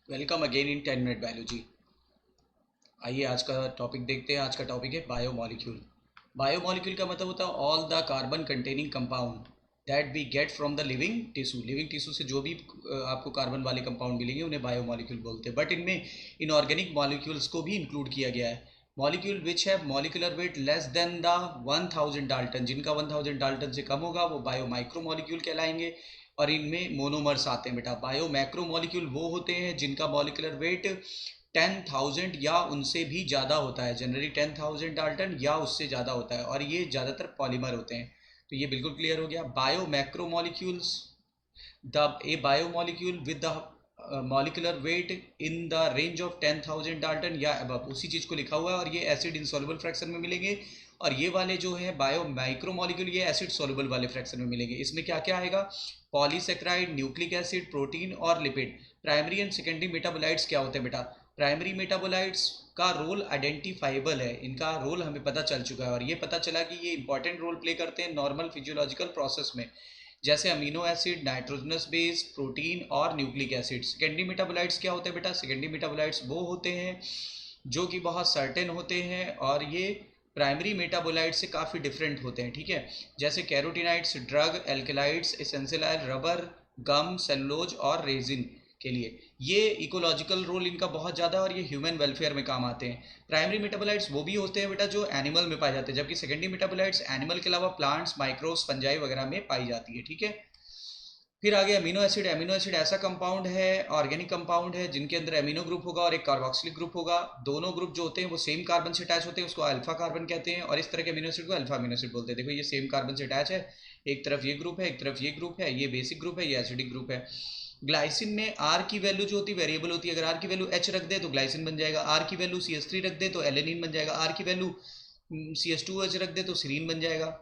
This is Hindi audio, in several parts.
Welcome again in 10 minute biology. आइए आज का टॉपिक देखते हैं। आज का टॉपिक है बायोमोलिक्यूल। बायोमोलिक्यूल का मतलब होता है all the carbon containing compound that we get from the living tissue. Living tissue से जो भी आपको कार्बन वाले कंपाउंड मिलेंगे उन्हें बायोमोलिक्यूल बोलते हैं। बट इनमें इनऑर्गेनिक मॉलिक्यूल्स को भी इंक्लूड किया गया है। Molecule which have molecular weight less than the 1000 Dalton, जिनका 1000 डाल्टन से कम होगा वो बायो माइक्रो मॉलिक्यूल कहलाएंगे। और इनमें मोनोमर्स आते हैं बेटा। बायो मैक्रो मॉलिक्यूल वो होते हैं जिनका मॉलिक्यूलर वेट 10,000 या उनसे भी ज़्यादा होता है। जनरली 10,000 डाल्टन या उससे ज़्यादा होता है और ये ज़्यादातर पॉलीमर होते हैं। तो ये बिल्कुल क्लियर हो गया। Bio macro molecules, the A biomolecule with the molecular weight in the range of 10,000 Dalton या अबव, उसी चीज़ को लिखा हुआ है। और ये एसिड इनसॉल्युबल फ्रैक्शन में मिलेंगे। और ये वाले जो है बायो माइक्रो मॉलिक्यूल ये एसिड सॉल्युबल वाले फ्रैक्शन में मिलेंगे। इसमें क्या क्या आएगा? पॉलीसेक्राइड, न्यूक्लिक एसिड, प्रोटीन और lipid. Primary and secondary metabolites क्या होते हैं बेटा? प्राइमरी मेटाबोलाइट्स का रोल आइडेंटिफाइबल है। इनका रोल हमें पता चल चुका है और ये पता चला कि ये इंपॉर्टेंट रोल प्ले करते हैं नॉर्मल फिजियोलॉजिकल प्रोसेस में, जैसे amino acid, nitrogenous base, protein और न्यूक्लिक एसिड। सेकेंडरी मेटाबोलाइट्स क्या होते हैं बेटा? सेकेंडरी मेटाबोलाइट्स वो होते हैं जो कि बहुत सर्टेन होते हैं और ये प्राइमरी मेटाबोलाइट से काफ़ी डिफरेंट होते हैं। ठीक है, जैसे carotenoids, drug, alkaloids, essential oil, rubber, gum, cellulose और रेजिन के लिए। ये इकोलॉजिकल रोल इनका बहुत ज़्यादा है और ये ह्यूमन वेलफेयर में काम आते हैं। प्राइमरी मेटाबोलाइट्स वो भी होते हैं बेटा जो एनिमल में पाए जाते हैं, जबकि सेकेंडरी मेटाबोलाइट्स एनिमल के अलावा प्लांट्स, माइक्रोब्स, फंजाई वगैरह में पाई जाती है। ठीक है, फिर आगे अमीनो एसिड। अमीनो एसिड ऐसा कंपाउंड है, ऑर्गेनिक कंपाउंड है, जिनके अंदर अमीनो ग्रुप होगा और एक कार्बोक्सिलिक ग्रुप होगा। दोनों ग्रुप जो होते हैं वो सेम कार्बन से अटैच होते हैं, उसको अल्फा कार्बन कहते हैं। और इस तरह के अमीनो एसिड को अल्फा अमीनो एसिड बोलते हैं। देखो ये सेम कार्बन से अटैच है, एक तरफ ये ग्रुप है, एक तरफ ये ग्रुप है। ये बेसिक ग्रुप है, ये एसिडिक ग्रुप है। ग्लाइसिन में आर की वैल्यू जो होती है वेरिएबल होती है। अगर आर की वैल्यू एच रख दे तो ग्लाइसिन बन जाएगा, आर की वैल्यू सी एस थ्री रख दे तो एलेनिन बन जाएगा, आर की value C S two H रख दे तो सीरीन बन जाएगा।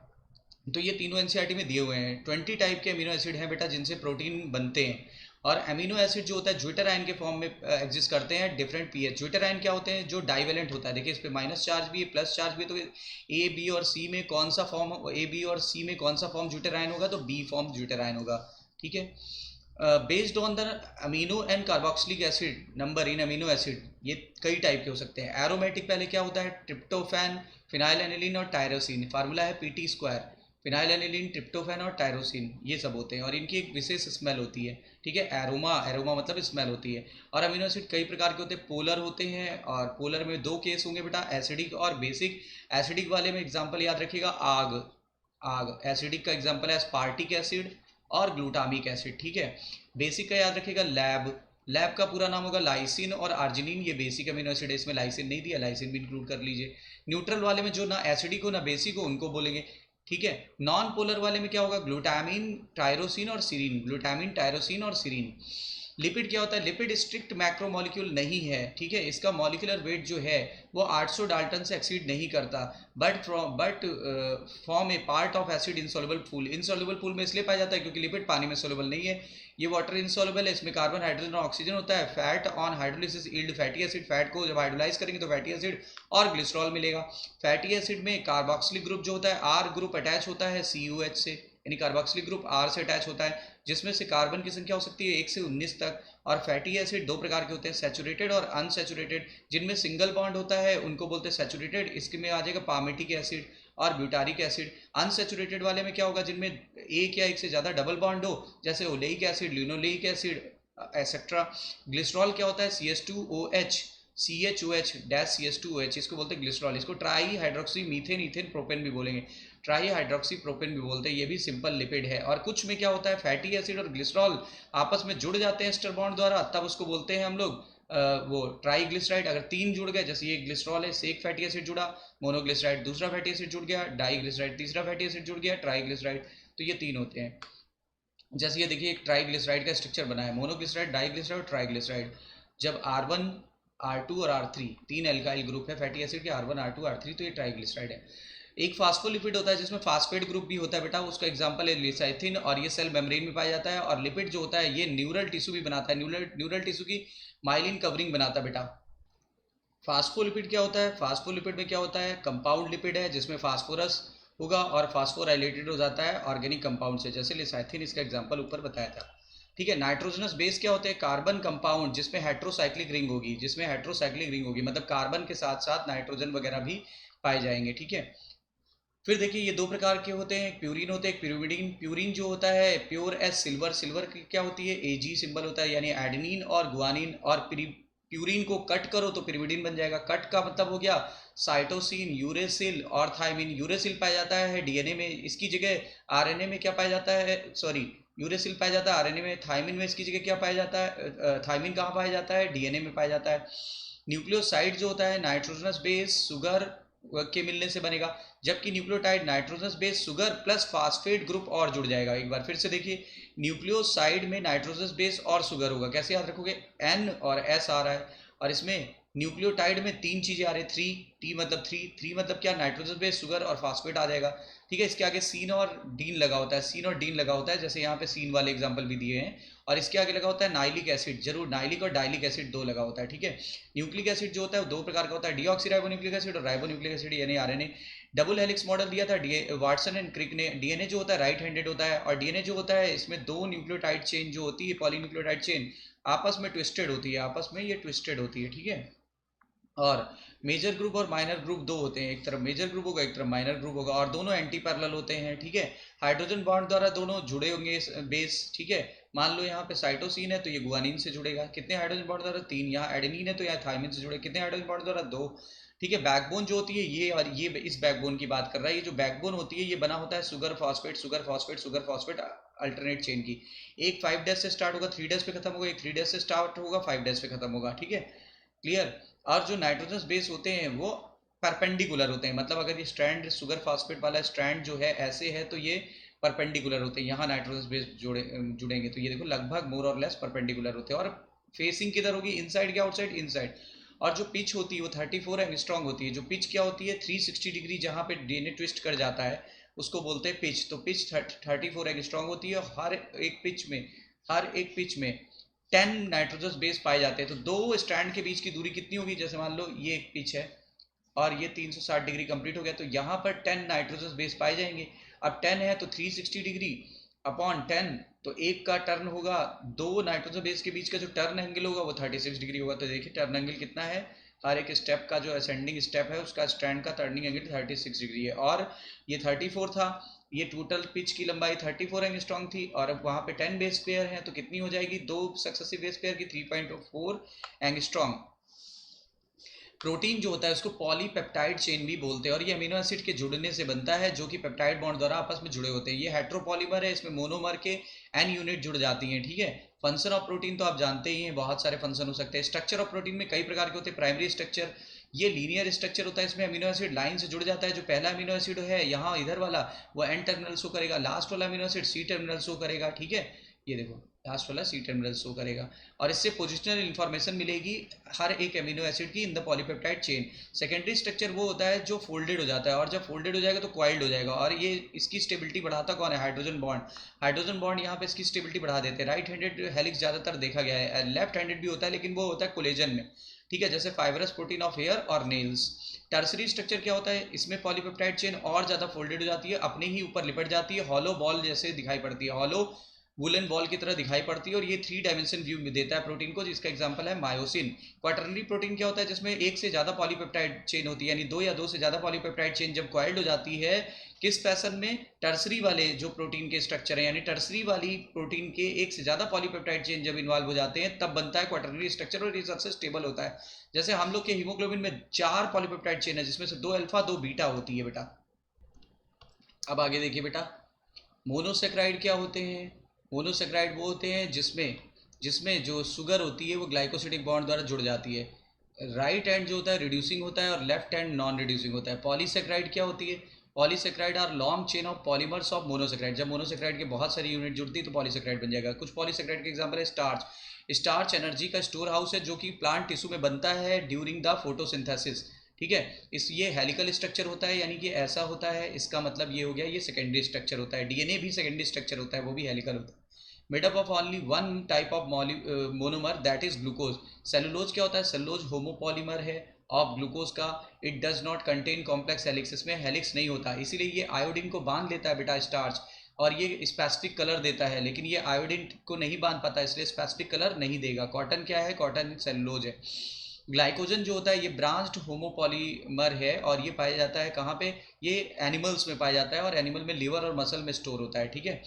तो ये तीनों एनसीईआरटी में दिए हुए हैं। 20 टाइप के अमीनो एसिड हैं बेटा जिनसे प्रोटीन बनते हैं। और अमीनो एसिड जो होता है ज्विटर आयन के फॉर्म में एग्जिस्ट करते हैं डिफरेंट पीएच। ज्विटर आयन क्या होते हैं? जो डाइवेलेंट होता है। देखिए इस पे माइनस चार्ज भी है, प्लस चार्ज भी है। तो ए बी और सी में कौन सा फॉर्म, ए बी और सी में कौन सा फॉर्म ज्विटर आयन होगा? तो बी फॉर्म ज्विटर आयन होगा। ठीक है, based on the amino and carboxylic acid number in amino acid, ये कई टाइप के हो सकते हैं। एरोमेटिक पहले क्या होता है? ट्रिप्टोफैन, फिनाइल और टायरोसिन। फार्मूला है P T square. Phenyl, tryptophan और टायरोसिन ये सब होते हैं और इनकी एक विशेष स्मेल होती है। ठीक है, एरोमा, एरोमा मतलब स्मेल होती है। और अमीनो एसिड कई प्रकार के होते हैं। पोलर होते हैं और पोलर में दो केस होंगे बेटा, एसिडिक और बेसिक। एसिडिक वाले में एग्जांपल याद रखिएगा आग। आग एसिडिक का एग्जांपल है स्पार्टिक एसिड और ग्लूटामिक एसिड। ठीक है, बेसिक का याद रखिएगा लैब। लैब का पूरा नाम होगा लाइसिन और आर्जिनिन। ये बेसिक अमीनो एसिड है, इसमें लाइसिन नहीं दिया, लाइसिन भी इंक्लूड कर लीजिए। न्यूट्रल वाले में जो ना एसिडिक हो ना बेसिक हो उनको बोलेंगे। ठीक है, नॉन पोलर वाले में क्या होगा? ग्लूटामिन, टायरोसिन और सीरीन। ग्लूटामिन, टायरोसिन और सीरीन। लिपिड क्या होता है? लिपिड स्ट्रिक्ट मैक्रोमोलिक्यूल नहीं है। ठीक है, इसका मॉलिक्यूलर वेट जो है वो 800 डाल्टन से एक्सीड नहीं करता। But form A part of acid insoluble pool. Insoluble pool में इसलिए पाया जाता है क्योंकि लिपिड पानी में सोल्युबल नहीं है। ये वाटर इनसॉल्युबल है, इसमें कार्बन, हाइड्रोजन और ऑक्सीजन होता है। Fat on hydrolysis yield fatty acid. Fat को जब हाइड्रोलाइज करेंगे तो फैटी एसिड और ग्लिसरॉल मिलेगा। फैटी एसिड में कार्बोक्सिलिक ग्रुप जो होता है आर ग्रुप अटैच होता है सी यू एच से, यानी कार्बोक्सिलिक ग्रुप आर से अटैच होता है, जिसमें से कार्बन की संख्या हो सकती है 1 से 19 तक। और फैटी एसिड दो प्रकार के होते हैं, सैचुरेटेड और अनसैचुरेटेड। जिनमें सिंगल बॉन्ड होता है उनको बोलते हैं सैचुरेटेड। इसके में आ जाएगा पामेटिक एसिड और ब्यूटारिक एसिड। अनसैचुरेटेड वाले में क्या होगा? जिनमें एक या एक से ज़्यादा डबल बॉन्ड हो, जैसे oleic acid, linoleic acid etcetera. Glycerol क्या होता है? C H two O H, C H O H dash C H two O H, इसको बोलते हैं ग्लिसरॉल। इसको tri hydroxy methane, ethane, propane भी बोलेंगे। ट्राई हाइड्रोक्सी प्रोपेन भी बोलते हैं। ये भी सिंपल लिपिड है। और कुछ में क्या होता है? फैटी एसिड और ग्लिसरॉल आपस में जुड़ जाते हैं एस्टर बॉन्ड द्वारा, तब उसको बोलते हैं हम लोग वो ट्राईग्लिसराइड। अगर तीन जुड़ गए, जैसे ये ग्लिसरॉल है, इससे एक फैटी एसिड जुड़ा, मोनोग्लिसराइड दूसरा फैटी एसिड जुड़ गया, डाईग्लिसराइड तीसरा फैटी एसिड जुड़ गया, ट्राईग्लिसराइड। तो ये तीन होते हैं। जैसे ये देखिए एक ट्राईग्लिसराइड का स्ट्रक्चर बना है, मोनोग्लिसराइड, डाईग्लिसराइड और ट्राईग्लिसराइड। जब R1, R2 और R3 तीन एल्काइल ग्रुप है फैटी एसिड के, R1, R2, R3, तो ये ट्राईग्लिसराइड है। एक फास्फोलिपिड होता है जिसमें फास्फेट ग्रुप भी होता है बेटा, उसका एग्जांपल है लिसाइथिन और ये सेल मेम्ब्रेन में पाया जाता है। और लिपिड जो होता है ये न्यूरल टिश्यू भी बनाता है, न्यूरल टिश्यू की माइलिन कवरिंग बनाता है बेटा। फास्फोलिपिड क्या होता है? फास्फोलिपिड में क्या होता है? कंपाउंड लिपिड है जिसमें फास्फोरस होगा और फास्फोराइलेटेड हो जाता है ऑर्गेनिक कंपाउंड से, जैसे लिसाइथिन इसका एग्जांपल ऊपर बताया था। ठीक है। नाइट्रोजनस बेस क्या होते हैं? कार्बन कंपाउंड जिसमें हेट्रोसाइक्लिक रिंग होगी, मतलब कार्बन के साथ साथ नाइट्रोजन वगैरह भी पाए जाएंगे। ठीक है। फिर देखिए ये दो प्रकार के होते हैं, एक प्यूरिन होते हैं, एक प्यूरिडिन। प्यूरिन जो होता है प्योर एज सिल्वर, सिल्वर की क्या होती है? एजी सिंबल होता है, यानी एडेनिन और गुआनिन। और प्यूरिन को कट करो तो पिरिमिडिन बन जाएगा। कट का मतलब हो गया साइटोसिन, यूरेसिल और थायमिन। यूरेसिल पाया जाता है डीएनए में, इसकी जगह आरएनए में क्या पाया जाता है? सॉरी, यूरेसिल पाया जाता है आरएनए में। थायमिन में इसकी जगह क्या पाया जाता है? थायमिन कहाँ पाया जाता है? डीएनए में पाया जाता है। न्यूक्लियोसाइड जो होता है नाइट्रोजनस बेस सुगर के मिलने से बनेगा, जबकि nucleotide nitrogenous base sugar plus phosphate group और जुड़ जाएगा। एक बार फिर से देखिए, न्यूक्लियोसाइड में नाइट्रोजनस बेस और सुगर होगा। कैसे याद रखोगे? एन और एस आ रहा है, और इसमें न्यूक्लियोटाइड में तीन चीजें आ रही है, थ्री। टी मतलब थ्री, थ्री मतलब क्या? नाइट्रोजन बेस सुगर और फास्फेट आ जाएगा। ठीक है। इसके आगे सीन और डीन लगा होता है, सीन और डीन लगा होता है, जैसे यहाँ पे सीन वाले एग्जांपल भी दिए हैं। और इसके आगे लगा होता है नाइलिक एसिड, जरूर नाइलिक और डाइलिक एसिड दो लगा होता है। ठीक है। न्यूक्लिक एसिड जो होता है वो दो प्रकार का होता है, डीऑक्सीराइबोन्यूक्लिक एसिड और राइबोन्यूक्लिक एसिड यानी आरएनए। डबल हेलिक्स मॉडल दिया था वाटसन एंड क्रिक ने। डीएनए जो होता है राइट हैंडेड होता है, और डीएनए जो होता है इसमें दो न्यूक्लियोटाइड चेन जो होती है, पॉलीन्यूक्लियोटाइड चेन, आपस में ट्विस्टेड होती है, आपस में ये ट्विस्टेड होती है। ठीक है। और मेजर ग्रुप और माइनर ग्रुप दो होते हैं, एक तरफ मेजर ग्रुप होगा, एक तरफ माइनर ग्रुप होगा, और दोनों एंटी पैरेलल होते हैं। ठीक है। हाइड्रोजन बॉन्ड द्वारा दोनों जुड़े होंगे बेस। ठीक है। मान लो यहाँ पे साइटोसिन है तो ये गुआनिन से जुड़ेगा, कितने हाइड्रोजन बॉन्ड द्वारा? तीन। यहाँ एडेनिन है तो यहाँ थायमिन से जुड़े, कितने हाइड्रोजन बॉन्ड द्वारा? दो। ठीक है। बैकबोन जो होती है ये, और ये इस बैकबोन की बात कर रहा है, ये जो बैकबोन होती है ये बना होता है sugar phosphate, sugar phosphate, sugar phosphate alternate chain की। एक 5' से स्टार्ट होगा, 3' पे खत्म होगा, एक 3' से स्टार्ट होगा, 5' पे खत्म होगा। ठीक है। क्लियर। और जो नाइट्रोजन बेस होते हैं वो परपेंडिकुलर होते हैं, मतलब अगर ये स्ट्रैंड सुगर फास्फेट वाला स्ट्रैंड जो है ऐसे है तो ये परपेंडिकुलर होते हैं। यहाँ नाइट्रोजन बेस जुड़ेंगे तो ये देखो लगभग मोर और लेस परपेंडिकुलर होते हैं। और फेसिंग किधर होगी? इनसाइड क्या आउटसाइड? इनसाइड। और जो पिच होती है वो 34 एंगस्ट्रॉम होती है। जो पिच क्या होती है? 360 डिग्री जहाँ पे डीएनए ट्विस्ट कर जाता है उसको बोलते हैं पिच। तो पिच 34 एंगस्ट्रॉम होती है। हर एक पिच में 10 नाइट्रोजन बेस पाए जाते हैं। तो दो स्ट्रैंड के बीच की दूरी कितनी होगी? जैसे मान लो ये एक पिच है और ये 360 डिग्री कंप्लीट हो गया, तो यहाँ पर 10 नाइट्रोजन बेस पाए जाएंगे। अब 10 है तो 360 डिग्री अपॉन 10, तो एक का टर्न होगा, दो नाइट्रोजन बेस के बीच का जो टर्न एंगल होगा वो 36 डिग्री होगा। तो देखिए टर्न एंगल कितना है, हर एक स्टेप का जो असेंडिंग स्टेप है उसका स्ट्रैंड का टर्निंग एंगल 36 डिग्री है। और ये 34 था, ये टोटल पिच की लंबाई 34 एंगस्ट्रॉम थी, और अब वहाँ पे 10 बेस पेयर हैं तो कितनी हो जाएगी? दो सक्सेसिव बेस पेयर की 3.4 एंगस्ट्रॉम। प्रोटीन जो होता है उसको पॉलीपेप्टाइड चेन भी बोलते हैं, और ये अमीनो एसिड के जुड़ने से बनता है जो कि पेप्टाइड बॉन्ड द्वारा आपस में जुड़े होते हैं। ये हेट्रोपॉलीमर है, इसमें मोनोमर के एन यूनिट जुड़ जाती हैं। ठीक है। फंक्शन ऑफ प्रोटीन तो आप जानते ही हैं, बहुत सारे फंक्शन हो सकते हैं। स्ट्रक्चर ऑफ प्रोटीन में कई प्रकार के होते हैं। प्राइमरी स्ट्रक्चर, ये लीनियर स्ट्रक्चर होता है, इसमें अमीनो एसिड लाइन से जुड़ जाता है। जो पहला अमीनो एसिड है यहाँ इधर वाला वो एन टर्मिनल शो करेगा, लास्ट वाला amino acid C terminal show करेगा। ठीक है। ये देखो लास्ट वाला सी टर्मिनल शो करेगा, और इससे पोजिशनल इन्फॉर्मेशन मिलेगी हर एक अमीनो एसिड की in the polypeptide chain. Secondary structure वो होता है जो फोल्डेड हो जाता है, और जब फोल्डेड हो जाएगा तो क्वाइल्ड हो जाएगा, और ये इसकी स्टेबिलिटी बढ़ाता कौन है? Hydrogen bond. हाइड्रोजन बॉन्ड यहाँ पे इसकी स्टेबिलिटी बढ़ा देते हैं। राइट हैंडेड हेलिक्स ज्यादातर देखा गया है, लेफ्ट हैंडेड भी होता है लेकिन वो होता है कोलेजन में। ठीक है। जैसे फाइबरस प्रोटीन ऑफ हेयर और नेल्स। टर्सरी स्ट्रक्चर क्या होता है? इसमें पॉलीपेप्टाइड चेन और ज्यादा फोल्डेड हो जाती है, अपने ही ऊपर लिपट जाती है, हॉलो बॉल जैसे दिखाई पड़ती है, हॉलो वुलन बॉल की तरह दिखाई पड़ती है, और ये 3 डायमेंशन व्यू में देता है प्रोटीन को, जिसका एग्जांपल है मायोसिन। क्वाटरनरी प्रोटीन क्या होता है? जिसमें एक से ज्यादा पॉलीपेप्टाइड चेन होती है, यानी दो या दो से ज्यादा पॉलीपेप्टाइड चेन जब क्वाइल्ड हो जाती है, किस फैशन में? टर्सरी वाले जो प्रोटीन के स्ट्रक्चर है, यानी टर्सरी वाली प्रोटीन के एक से ज्यादा पॉलीपेप्टाइड चेन जब इन्वॉल्व हो जाते हैं तब बनता है क्वाटरनरी स्ट्रक्चर, और ये सबसे स्टेबल होता है। जैसे हम लोग के हीमोग्लोबिन में 4 पॉलीपेप्टाइड चेन है, जिसमें से 2 अल्फा 2 बीटा होती है बेटा। अब आगे देखिए बेटा, मोनोसेक्राइड क्या होते हैं? मोनोसेक्राइड वो होते हैं जिसमें जिसमें जो शुगर होती है वो ग्लाइकोसिडिक बॉन्ड द्वारा जुड़ जाती है। राइट हैंड जो होता है रिड्यूसिंग होता है, और लेफ्ट हैंड नॉन रिड्यूसिंग होता है। पॉलीसेक्राइड क्या होती है? Polysaccharide are long chain of polymers of monosaccharide. जब मोनोसेक्राइड के बहुत सारी यूनिट जुड़ती है तो पॉलीसेक्राइड बन जाएगा। कुछ पॉलीसेक्राइड के एग्जांपल है स्टार्च। स्टार्च एनर्जी का स्टोर हाउस है जो कि प्लांट टिश्यू में बनता है ड्यूरिंग द फोटोसिंथेसिस। ठीक है। इस ये हेलिकल स्ट्रक्चर होता है, यानी कि ऐसा होता है, इसका मतलब ये हो गया, ये सेकेंडरी स्ट्रक्चर होता है। डीएनए भी सेकेंडरी स्ट्रक्चर होता है, वो भी हेलिकल होता है। Made up of only one type of monomer that is glucose. Cellulose क्या होता है? सेलुलोज होमोपॉलीमर है ऑफ ग्लूकोज का। It does not contain complex helix, इसमें हेलिक्स नहीं होता, इसीलिए ये आयोडीन को बांध लेता है बेटा स्टार्च। और ये स्पेसिफिक कलर देता है, लेकिन ये आयोडीन को नहीं बांध पाता, इसलिए स्पेसिफिक कलर नहीं देगा। कॉटन क्या है? कॉटन सेलुलोज है। ग्लाइकोजन जो होता है ये ब्रांच्ड होमोपॉलीमर है, और ये पाया जाता है कहाँ पे? ये एनिमल्स में पाया जाता है, और एनिमल में लिवर और मसल में स्टोर होता है, ठीक है।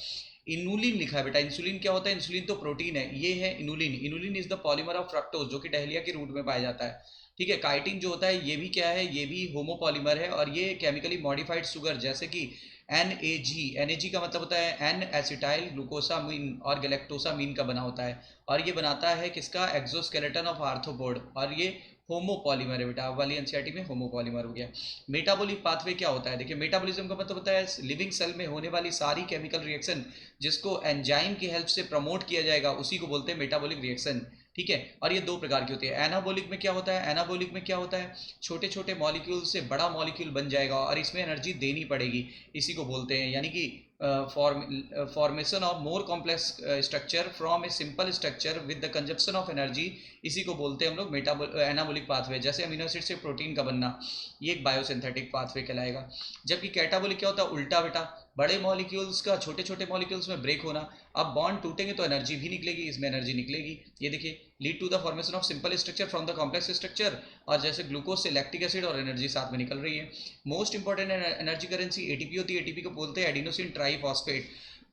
इनुलिन लिखा है बेटा। इंसुलिन क्या होता है? इंसुलिन तो प्रोटीन है, ये है inulin. Inulin is the polymer of fructose, जो कि डहलिया के रूट में पाया जाता है, ठीक है। काइटिन जो होता है ये भी क्या है? ये भी होमोपॉलीमर है, और ये केमिकली मॉडिफाइड शुगर जैसे कि NAG का मतलब होता है एन एसिटाइल ग्लूकोसामीन और गैलेक्टोसामीन का बना होता है, और ये बनाता है किसका? एक्सोस्केलेटन ऑफ आर्थ्रोपोड, और ये होमोपॉलीमर है बेटा। वाली एनसीईआरटी में होमोपॉलीमर हो गया। मेटाबॉलिक पाथवे क्या होता है? देखिए, मेटाबॉलिज्म का मतलब होता है लिविंग सेल में होने वाली सारी केमिकल रिएक्शन जिसको एंजाइम की हेल्प से प्रमोट किया जाएगा, उसी को बोलते हैं मेटाबॉलिक रिएक्शन, ठीक है। और ये दो प्रकार की होती है। एनाबॉलिक में क्या होता है? एनाबॉलिक में क्या होता है? छोटे छोटे मॉलिक्यूल से बड़ा मॉलिक्यूल बन जाएगा, और इसमें एनर्जी देनी पड़ेगी, इसी को बोलते हैं, यानी कि formation of more complex structure from a simple structure with the consumption of energy, इसी को बोलते हैं हम लोग एनाबॉलिक पाथवे। जैसे अमीनो एसिड से प्रोटीन का बनना, ये एक बायोसिंथेटिक पाथवे कहलाएगा। जबकि कैटाबॉलिक क्या होता है? उल्टा बेटा, बड़े मॉलिक्यूल्स का छोटे छोटे मॉलिक्यूल्स में ब्रेक होना। अब बॉन्ड टूटेंगे तो एनर्जी भी निकलेगी, इसमें एनर्जी निकलेगी, ये देखिए, lead to the formation of simple structure from the complex structure, और जैसे ग्लूकोज से लैक्टिक एसिड, और एनर्जी साथ में निकल रही है। Most important energy currency ATP होती है। एटीपी को बोलते हैं एडिनोसिन ट्राईफॉस्फेट।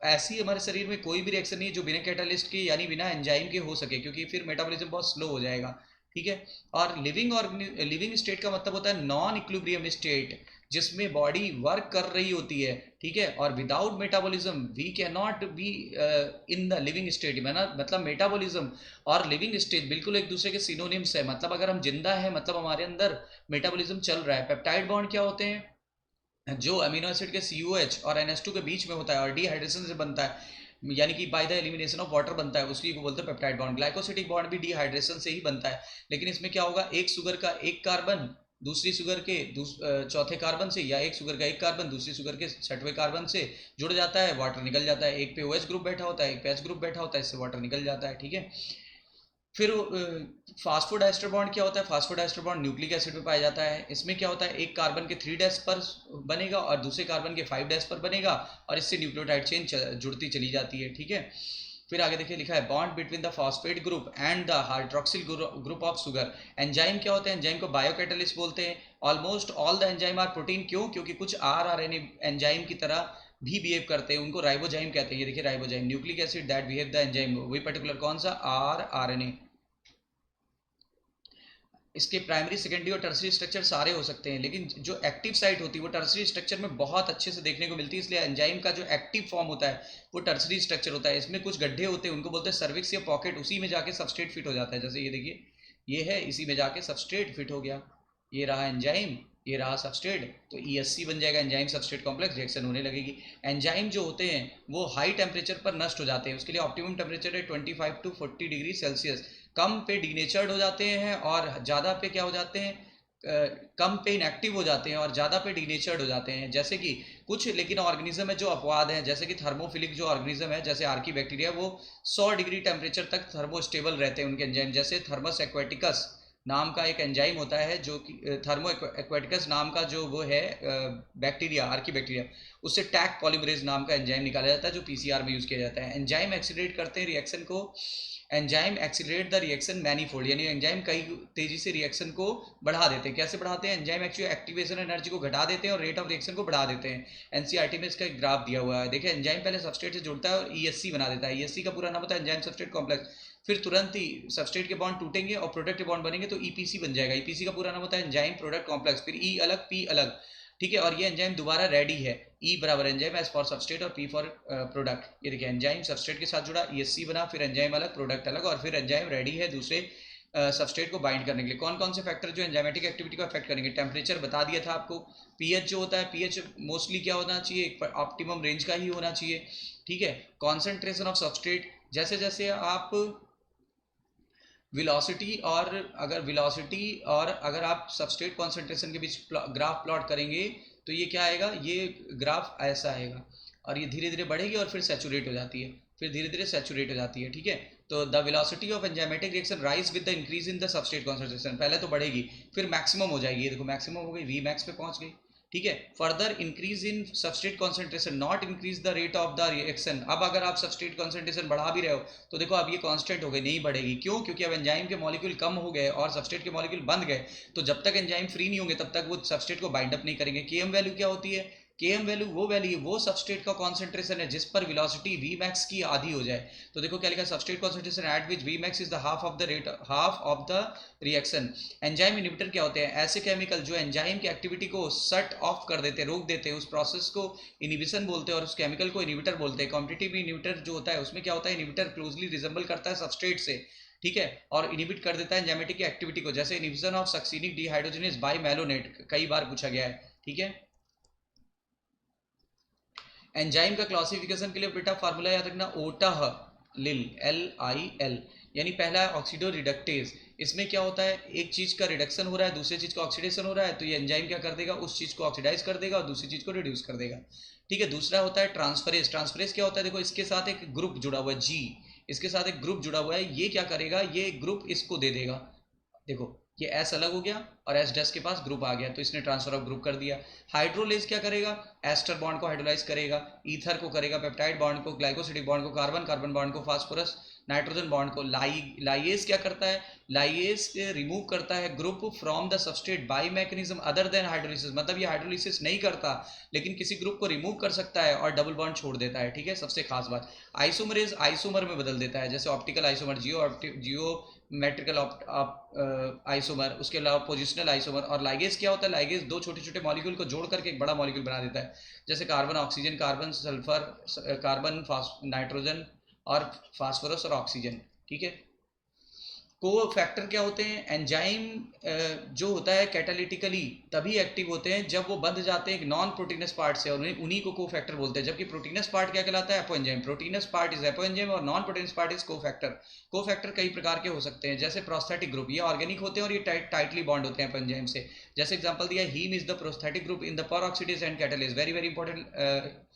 ऐसी हमारे शरीर में कोई भी रिएक्शन नहीं है जो बिना कैटालिस्ट के यानी बिना एंजाइम के हो सके, क्योंकि फिर मेटाबॉलिज्म बहुत स्लो हो जाएगा, ठीक है। और लिविंग स्टेट का मतलब होता है नॉन इक्विलिब्रियम स्टेट, जिसमें बॉडी वर्क कर रही होती है, ठीक है। और without metabolism we can not be in the living state. मतलब मेटाबॉलिज्म और लिविंग स्टेट बिल्कुल एक दूसरे के सिनोनिम्स है। मतलब अगर हम जिंदा है, मतलब हमारे अंदर मेटाबॉलिज्म चल रहा है। पेप्टाइड बॉन्ड क्या होते हैं? जो अमीनो एसिड के COH और NH2 के बीच में होता है, और डिहाइड्रेशन से बनता है, यानी कि by the elimination of water बनता है, उसकी को बोलते हैं पेप्टाइड बॉन्ड। ग्लाइकोसिटिक बॉन्ड भी डिहाइड्रेशन से ही बनता है, लेकिन इसमें क्या होगा? एक शुगर का एक कार्बन दूसरी शुगर के चौथे कार्बन से, या एक शुगर का एक कार्बन दूसरी शुगर के छठवें कार्बन से जुड़ जाता है, वाटर निकल जाता है। एक पे OH ग्रुप बैठा होता है, एक पे H ग्रुप बैठा होता है, इससे वाटर निकल जाता है, ठीक है। फिर फास्फोडाइस्टर बॉन्ड क्या होता है? फास्फोडाइस्टर बॉन्ड न्यूक्लिक एसिड में पाया जाता है। इसमें क्या होता है? एक कार्बन के 3 डैश पर बनेगा, और दूसरे कार्बन के 5 डैश पर बनेगा, और इससे न्यूक्लियोटाइड चेन जुड़ती चली जाती है, ठीक है। फिर आगे देखिए, लिखा है bond between the phosphate group and the hydroxyl group of sugar. Enzyme क्या होते हैं? एंजाइम को बायोकैटालिस्ट बोलते हैं। Almost all the enzyme are protein. क्यों? क्योंकि कुछ RNA एंजाइम की तरह भी बिहेव करते हैं, उनको राइबोजाइम कहते हैं। ये देखिए ribozyme, nucleic acid that behave the enzyme, वही पर्टिकुलर कौन सा? RNA। इसके प्राइमरी, सेकेंडरी और टर्सरी स्ट्रक्चर सारे हो सकते हैं, लेकिन जो एक्टिव साइट होती है वो टर्सरी स्ट्रक्चर में बहुत अच्छे से देखने को मिलती है। इसलिए एंजाइम का जो एक्टिव फॉर्म होता है वो टर्सरी स्ट्रक्चर होता है। इसमें कुछ गड्ढे होते हैं, उनको बोलते हैं सर्विक्स या पॉकेट, उसी में जाके सबस्ट्रेट फिट हो जाता है। जैसे ये देखिए, ये है, इसी में जाके सबस्ट्रेट फिट हो गया, ये रहा एंजाइम, ये रहा सबस्ट्रेट, तो ESC बन जाएगा, एंजाइम सबस्ट्रेट कॉम्प्लेक्स, रिएक्शन होने लगेगी। एंजाइम जो होते हैं वो हाई टेम्परेचर पर नष्ट हो जाते हैं, उसके लिए ऑप्टिमम टेम्परेचर है 25 to 40 डिग्री सेल्सियस। कम पे डिनेचर्ड हो जाते हैं, और ज़्यादा पे क्या हो जाते हैं? कम पे इनएक्टिव हो जाते हैं, और ज़्यादा पे डिनेचर्ड हो जाते हैं। जैसे कि कुछ लेकिन ऑर्गेनिज्म है जो अपवाद हैं, जैसे कि थर्मोफिलिक जो ऑर्गेनिज्म है, जैसे आर्की बैक्टीरिया, वो 100 डिग्री टेम्परेचर तक थर्मोस्टेबल रहते हैं उनके एंजाइम। जैसे थर्मस एक्वेटिकस नाम का एक एंजाइम होता है, जो कि थर्मो एक्वेटिकस नाम का जो वो है बैक्टीरिया, आर्की बैक्टीरिया, उससे टैक पॉलीमरेज नाम का एंजाइम निकाला जाता है, जो PCR में यूज़ किया जाता है। एंजाइम एक्सीलरेट करते हैं रिएक्शन को। Enzyme accelerate the reaction manifold, यानी एंजाइम कई तेजी से रिएक्शन को बढ़ा देते हैं। कैसे बढ़ाते हैं? एंजाइम एक्चुअली एक्टिवेशन एनर्जी को घटा देते हैं और रेट ऑफ रिएक्शन को बढ़ा देते हैं। NCERT में इसका एक ग्राफ दिया हुआ है, देखिए एंजाइम पहले सबस्ट्रेट से जुड़ता है और ESC बना देता है। ESC का पूरा नाम होता है एंजाइम सबस्ट्रेट कॉम्प्लेक्स। फिर तुरंत ही सबस्ट्रेट के बॉन्ड टूटेंगे और प्रोडक्ट के बॉन्ड बनेंगे, तो EPC बन जाएगा। EPC का पूरा नाम होता है एंजाइम प्रोडक्ट कॉम्प्लेक्स, फिर E अलग P अलग, ठीक है। और ये एंजाइम दोबारा रेडी है, E बराबर एंजाइम एज फॉर सबस्ट्रेट और P फॉर प्रोडक्ट। ये देखिए एंजाइम सबस्ट्रेट के साथ जुड़ा, ESC बना, फिर एंजाइम अलग, प्रोडक्ट अलग, और फिर एंजाइम रेडी है दूसरे सबस्ट्रेट को बाइंड करने के लिए। कौन कौन से फैक्टर जो एंजाइमेटिक एक्टिविटी को अफेक्ट करेंगे? टेम्परेचर बता दिया था आपको। पीएच जो होता है, पीएच मोस्टली क्या होना चाहिए? एक ऑप्टिमम रेंज का ही होना चाहिए, ठीक है। कॉन्सेंट्रेशन ऑफ सबस्ट्रेट, जैसे जैसे आप वेलोसिटी और अगर आप सबस्ट्रेट कॉन्सेंट्रेशन के बीच ग्राफ प्लॉट करेंगे तो ये क्या आएगा? ये ग्राफ ऐसा आएगा, और ये धीरे धीरे बढ़ेगी और फिर सैचुरेट हो जाती है, फिर धीरे धीरे सैचुरेट हो जाती है, ठीक है। तो the velocity of enzymatic reaction rise with the increase in the substrate concentration, पहले तो बढ़ेगी फिर मैक्सिमम हो जाएगी। ये देखो मैक्सिमम हो गई, वी मैक्स पे पहुंच गई, ठीक है। Further increase in substrate concentration, not increase the rate of the reaction. अब अगर आप सबस्ट्रेट कॉन्सेंट्रेशन बढ़ा भी रहे हो तो देखो अब ये कांस्टेंट हो गई, नहीं बढ़ेगी। क्यों? क्योंकि अब एंजाइम के मॉलिक्यूल कम हो गए और सबस्ट्रेट के मॉलिक्यूल बंध गए, तो जब तक एंजाइम फ्री नहीं होंगे तब तक वो सबस्ट्रेट को बाइंड अप नहीं करेंगे। केएम वैल्यू क्या होती है? केएम वैल्यू वो सबस्ट्रेट का कॉन्सेंट्रेशन है जिस पर वेलोसिटी वी मैक्स की आधी हो जाए। तो देखो क्या लिखा, substrate concentration at which V max is the half of the reaction. Enzyme inhibitor क्या होते हैं? ऐसे केमिकल जो एंजाइम की एक्टिविटी को शट ऑफ कर देते हैं, रोक देते हैं। उस प्रोसेस को इनिबिशन बोलते हैं और उस केमिकल को इनिबिटर बोलते हैं। कॉम्पिटिटिव इनिबिटर जो होता है उसमें क्या होता है, इनिबिटर क्लोजली रिजेंबल करता है सबस्ट्रेट से, ठीक है, और इनिबिट कर देता है एंजाइमेटिक की एक्टिविटी को। जैसे inhibition of succinic dehydrogenase by malonate, कई बार पूछा गया है, ठीक है। एंजाइम का क्लासिफिकेशन के लिए बेटा फार्मूला याद रखना, ओटाह लिल, LIL, यानी पहला है ऑक्सीडो रिडक्टेज। इसमें क्या होता है, एक चीज का रिडक्शन हो रहा है, दूसरी चीज का ऑक्सीडेशन हो रहा है, तो ये एंजाइम क्या कर देगा, उस चीज को ऑक्सीडाइज कर देगा और दूसरी चीज को रिड्यूस कर देगा, ठीक है। दूसरा होता है ट्रांसफरेज। ट्रांसफरेज क्या होता है, देखो इसके साथ एक ग्रुप जुड़ा हुआ है G, इसके साथ एक ग्रुप जुड़ा हुआ है, ये क्या करेगा, ये ग्रुप इसको दे देगा। देखो ये S अलग हो गया और S डैश के पास ग्रुप आ गया, तो इसने ट्रांसफर ऑफ ग्रुप कर दिया। हाइड्रोलेज क्या करेगा, एस्टर बॉन्ड को हाइड्रोलाइज करेगा, ईथर को करेगा पेप्टाइड बॉन्ड को, ग्लाइकोसिडिक बॉन्ड को कार्बन, कार्बन बॉन्ड को फास्फोरस, नाइट्रोजन बॉन्ड को। लाइएज क्या करता है, लाइएज रिमूव करता है group from the substrate by mechanism other than hydrolysis. मतलब ये हाइड्रोलिसिस नहीं करता लेकिन किसी ग्रुप को रिमूव कर सकता है और डबल बॉन्ड छोड़ देता है, ठीक है। सबसे खास बात, आइसोमरेज आइसोमर में बदल देता है, जैसे ऑप्टिकल आइसोमर, जियो मेट्रिकल आइसोमर, उसके अलावा पोजिशनल आइसोमर। और लाइगेज क्या होता है, लाइगेज दो छोटे छोटे मॉलिक्यूल को जोड़ करके एक बड़ा मॉलिक्यूल बना देता है, जैसे carbon oxygen, carbon sulphur, carbon nitrogen और फास्फोरस और ऑक्सीजन, ठीक है। को फैक्टर क्या होते हैं, एंजाइम जो होता है कैटालिटिकली तभी एक्टिव होते हैं जब वो बंध जाते हैं एक नॉन प्रोटीनस पार्ट से, और उन्हीं को को फैक्टर बोलते हैं। जबकि प्रोटीनस पार्ट क्या कहलाता है, apoenzyme. Proteins part is apoenzyme और नॉन प्रोटीनस पार्ट इज को फैक्टर। को फैक्टर कई प्रकार के हो सकते हैं, जैसे प्रोस्थेटिक ग्रुप, ये ऑर्गेनिक होते हैं और ये टाइटली बॉन्ड होते हैं एपोएंजाइम से। जैसे एग्जांपल दिया, haem is the prosthetic group in the peroxidase and catalase, very very important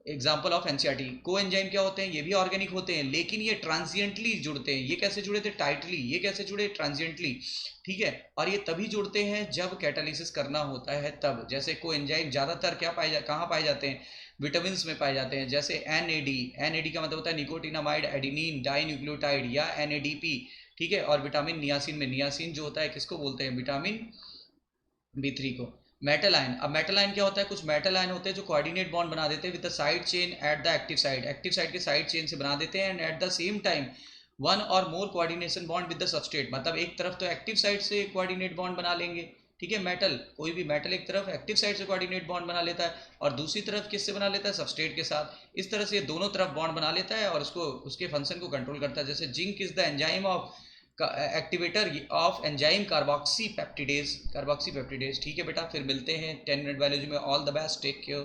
example of NCERT. Coenzyme क्या होते हैं, ये भी ऑर्गेनिक होते हैं लेकिन ये ट्रांजिएंटली जुड़ते हैं। ये कैसे जुड़े थे, टाइटली, ये कैसे जुड़े, ट्रांजिएंटली, ठीक है। और ये तभी जुड़ते हैं जब कैटालिसिस करना होता है तब। जैसे को एंजाइम ज्यादातर क्या कहाँ पाए जाते हैं, विटामिन में पाए जाते हैं, जैसे NAD का मतलब होता है निकोटिनामाइड एडिनिन डाई न्यूक्लियोटाइड, या NADP, ठीक है। और विटामिन नियासिन में, नियासिन जो होता है किसको बोलते हैं, विटामिन B3 को। मेटल आयन, अब मेटल आयन क्या होता है, कुछ मेटल आयन होते हैं जो कोऑर्डिनेट बॉन्ड बना देते हैं with the side chain at the active side, active side के साइड चेन से बना देते हैं, and at the same time one or more coordination bond with the substrate. मतलब एक तरफ तो एक्टिव साइड से कोऑर्डिनेट बॉन्ड बना लेंगे, ठीक है। मेटल, कोई भी मेटल एक तरफ एक्टिव साइड से कोऑर्डिनेट बॉन्ड बना लेता है और दूसरी तरफ किससे बना लेता है, सबस्ट्रेट के साथ। इस तरह से दोनों तरफ बॉन्ड बना लेता है और उसको उसके फंक्शन को कंट्रोल करता है। जैसे zinc is the enzyme of activator of enzyme carboxypeptidase, ठीक है बेटा। फिर मिलते हैं 10 मिनट बायोलॉजी में। All the best, take care.